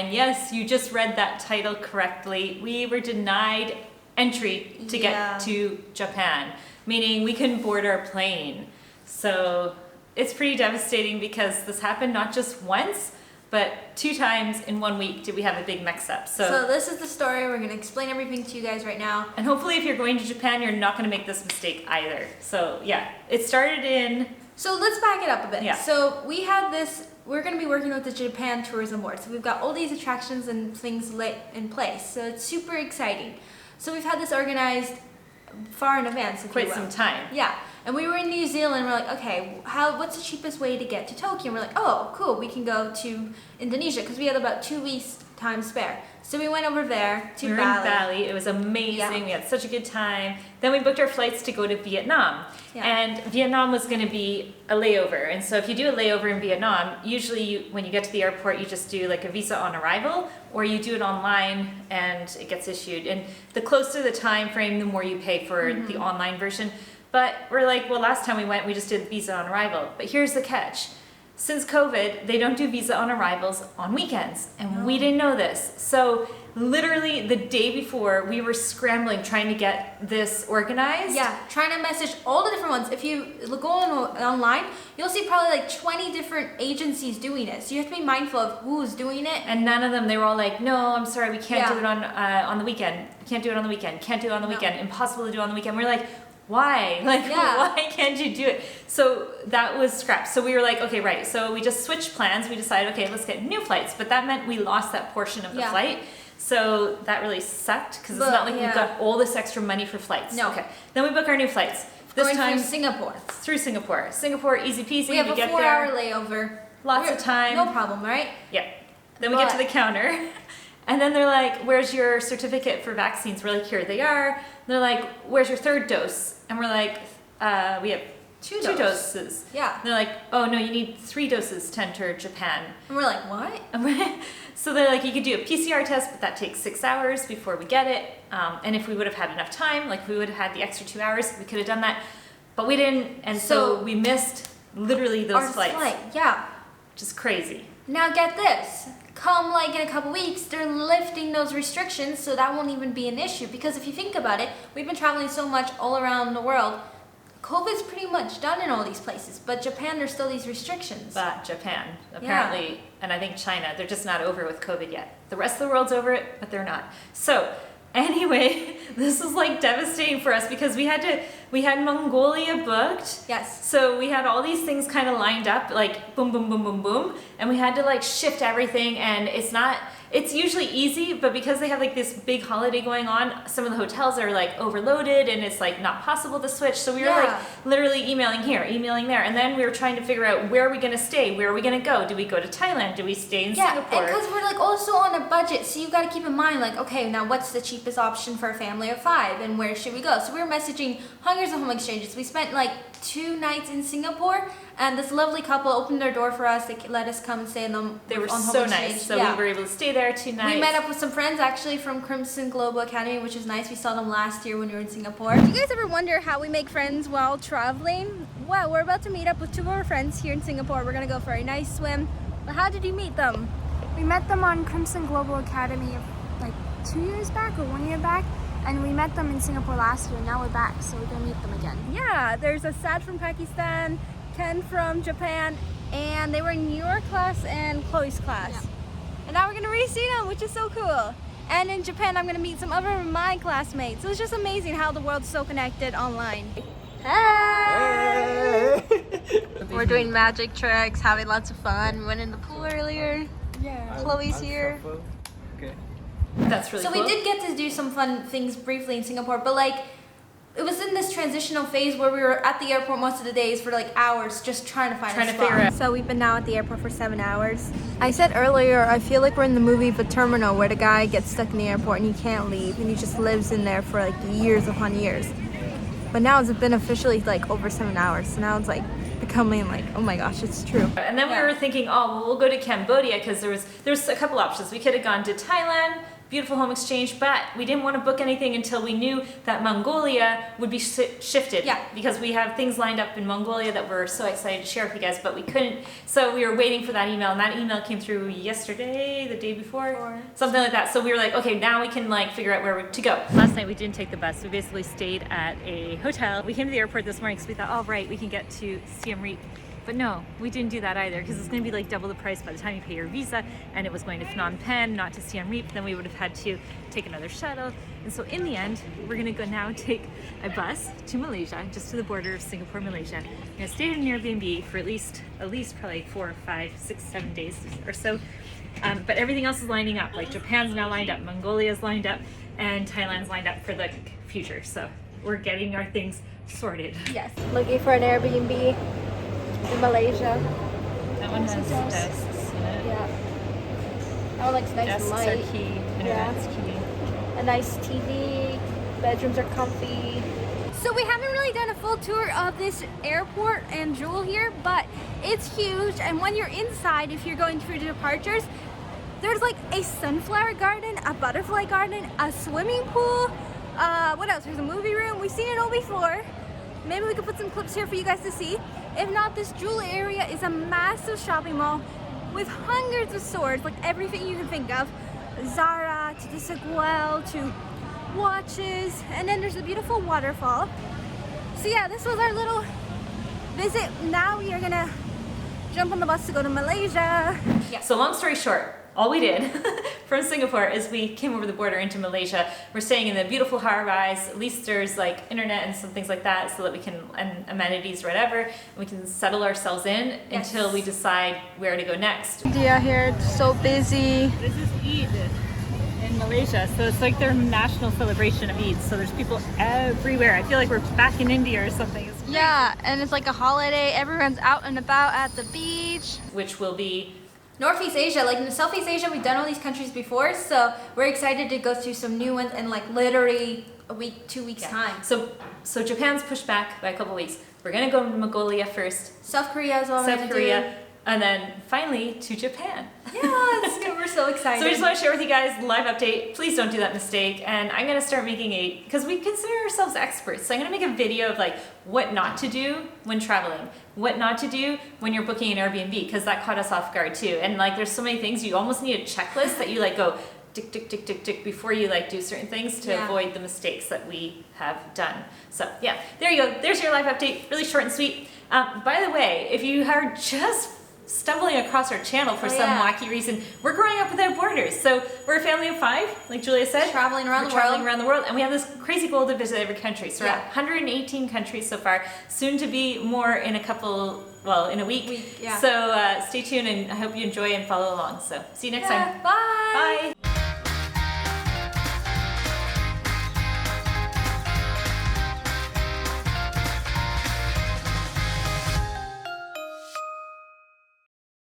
And yes, you just read that title correctly. We were denied entry to get to Japan, meaning we couldn't board our plane. So it's pretty devastating because this happened not just once, but 2 times in 1 week did we have a big mix-up. So this is the story. We're going to explain everything to you guys right now. And hopefully if you're going to Japan, you're not going to make this mistake either. So yeah, it started in... So let's back it up a bit. Yeah. So we had this, we're going to be working with the Japan Tourism Board. So we've got all these attractions and things in place. So it's super exciting. So we've had this organized far in advance, if quite you will. some time. Yeah. And we were in New Zealand, we're like, okay, what's the cheapest way to get to Tokyo? And we're like, oh, cool, we can go to Indonesia, because we had about 2 weeks time spare. So we went over there to we were Bali. in Bali. It was amazing. We had such a good time. Then we booked our flights to go to Vietnam. And Vietnam was going to be a layover. And so if you do a layover in Vietnam, usually when you get to the airport, you just do like a visa on arrival, or you do it online and it gets issued. And the closer the time frame, the more you pay for the online version. But we're like, well, last time we went, we just did visa on arrival. But here's the catch. Since COVID, they don't do visa on arrivals on weekends. And we didn't know this. So literally the day before, we were scrambling trying to get this organized. Yeah, trying to message all the different ones. If you go online, you'll see probably like 20 different agencies doing it. So you have to be mindful of who's doing it. And none of them, they were all like, no, I'm sorry, we can't do it on the weekend. Can't do it on the weekend. Can't do it on the weekend. Impossible to do on the weekend. We're like, why? Like, why can't you do it? So that was scrapped. So we were like, okay, right. So we just switched plans. We decided, okay, let's get new flights. But that meant we lost that portion of the flight. So that really sucked because it's not like we've got all this extra money for flights. No. Okay. Then we book our new flights. This time through Singapore. Through Singapore. Singapore, easy peasy. We have a 4-hour layover. Lots of time. No problem, right? Yeah. Then we get to the counter. And then they're like, where's your certificate for vaccines? We're like, here they are. And they're like, where's your 3rd dose? And we're like, we have 2 doses. Yeah. And they're like, oh no, you need 3 doses to enter Japan. And we're like, what? So they're like, you could do a PCR test, but that takes 6 hours before we get it. And if we would have had enough time, like we would have had the extra 2 hours, we could have done that. But we didn't, and so we missed literally those flights. Yeah. Which is crazy. Now get this. Come like in a couple weeks, they're lifting those restrictions, so that won't even be an issue. Because if you think about it, we've been traveling so much all around the world. COVID's pretty much done in all these places, but Japan, there's still these restrictions. But Japan, apparently, and I think China, they're just not over with COVID yet. The rest of the world's over it, but they're not. So anyway, this was like devastating for us because we had Mongolia booked. Yes. So we had all these things kind of lined up, like boom, boom, boom, boom, boom. And we had to like shift everything, and it's usually easy, but because they have like this big holiday going on, some of the hotels are like overloaded and it's like not possible to switch. So we were like literally emailing here, emailing there. And then we were trying to figure out where are we going to stay? Where are we going to go? Do we go to Thailand? Do we stay in Singapore? Yeah, because we're like also on a budget. So you've got to keep in mind like, okay, now what's the cheapest option for a family of 5 and where should we go? So we were messaging hundreds of home exchanges. We spent like 2 nights in Singapore, and this lovely couple opened their door for us. They let us come and stay in them. They were so nice. So we were able to stay there 2 nights. We met up with some friends actually from Crimson Global Academy, which is nice. We saw them last year when we were in Singapore. Do you guys ever wonder how we make friends while traveling? Well, we're about to meet up with 2 of our friends here in Singapore. We're gonna go for a nice swim. But how did you meet them? We met them on Crimson Global Academy like 2 years back or 1 year back. And we met them in Singapore last year, now we're back, so we're gonna meet them again. Yeah, there's a Sad from Pakistan, Ken from Japan, and they were in your class and Chloe's class. Yeah. And now we're gonna re-see them, which is so cool. And in Japan, I'm gonna meet some other of my classmates. So it's just amazing how the world's so connected online. Hey! We're doing magic tricks, having lots of fun. We went in the pool earlier. Yeah. Chloe's here. Okay. That's really cool. So we did get to do some fun things briefly in Singapore, but like it was in this transitional phase where we were at the airport most of the days for like hours just trying to find a spot. Figure out. So we've been now at the airport for 7 hours. I said earlier, I feel like we're in the movie The Terminal where the guy gets stuck in the airport and he can't leave and he just lives in there for like years upon years. But now it's been officially like over 7 hours, so now it's like becoming like, oh my gosh, it's true. And then we were thinking, oh, well, we'll go to Cambodia because there was a couple options. We could have gone to Thailand, beautiful home exchange, but we didn't want to book anything until we knew that Mongolia would be shifted. Yeah. Because we have things lined up in Mongolia that we're so excited to share with you guys, but we couldn't. So we were waiting for that email, and that email came through yesterday, the day before, something like that. So we were like, okay, now we can like figure out where to go. Last night we didn't take the bus. We basically stayed at a hotel. We came to the airport this morning because we thought, oh right, we can get to Siem Reap. But no, we didn't do that either because it's going to be like double the price by the time you pay your visa, and it was going to Phnom Penh, not to Siem Reap. Then we would have had to take another shuttle. And so in the end, we're going to go now take a bus to Malaysia, just to the border of Singapore, Malaysia. We're going to stay in an Airbnb for at least probably 4, 5, 6, 7 days or so. But everything else is lining up. Like Japan's now lined up, Mongolia's lined up, and Thailand's lined up for the future. So we're getting our things sorted. Yes. Looking for an Airbnb in Malaysia. That one has desks in it. Yeah. That one looks nice Desks and light. are key. Yeah. Internet's key. A nice TV. Bedrooms are comfy. So we haven't really done a full tour of this airport and Jewel here, but it's huge. And when you're inside, if you're going through the departures, there's like a sunflower garden, a butterfly garden, a swimming pool. What else? There's a movie room. We've seen it all before. Maybe we could put some clips here for you guys to see. If not, this Jewel area is a massive shopping mall with hundreds of stores, like everything you can think of. Zara to Desigual to watches, and then there's a beautiful waterfall. So yeah, this was our little visit. Now we are gonna jump on the bus to go to Malaysia. Yeah. So long story short, all we did from Singapore is we came over the border into Malaysia. We're staying in the beautiful high-rise. At least there's like internet and some things like that, so that we can, and amenities, whatever. And we can settle ourselves in until we decide where to go next. Yeah, here it's so busy. This is Eid in Malaysia, so it's like their national celebration of Eid. So there's people everywhere. I feel like we're back in India or something. Yeah, and it's like a holiday. Everyone's out and about at the beach. Which will be Northeast Asia, like in Southeast Asia, we've done all these countries before, so we're excited to go through some new ones in like literally a week, 2 weeks time. So Japan's pushed back by a couple weeks. We're gonna go to Mongolia first, South Korea as well. South Korea, and then finally to Japan. Yes, we're so excited. So we just want to share with you guys live update. Please don't do that mistake. And I'm gonna start making because we consider ourselves experts. So I'm gonna make a video of like what not to do when traveling, what not to do when you're booking an Airbnb, because that caught us off guard too. And like there's so many things, you almost need a checklist that you like go tick tick tick tick tick before you like do certain things to avoid the mistakes that we have done. So yeah, there you go. There's your live update. Really short and sweet. By the way, if you are just stumbling across our channel for some wacky reason, we're growing up without borders. So we're a family of 5, like Julia said. Traveling around the world. And we have this crazy goal to visit every country. So we're at 118 countries so far. Soon to be more in in a week. So stay tuned, and I hope you enjoy and follow along. So see you next time. Bye. Bye.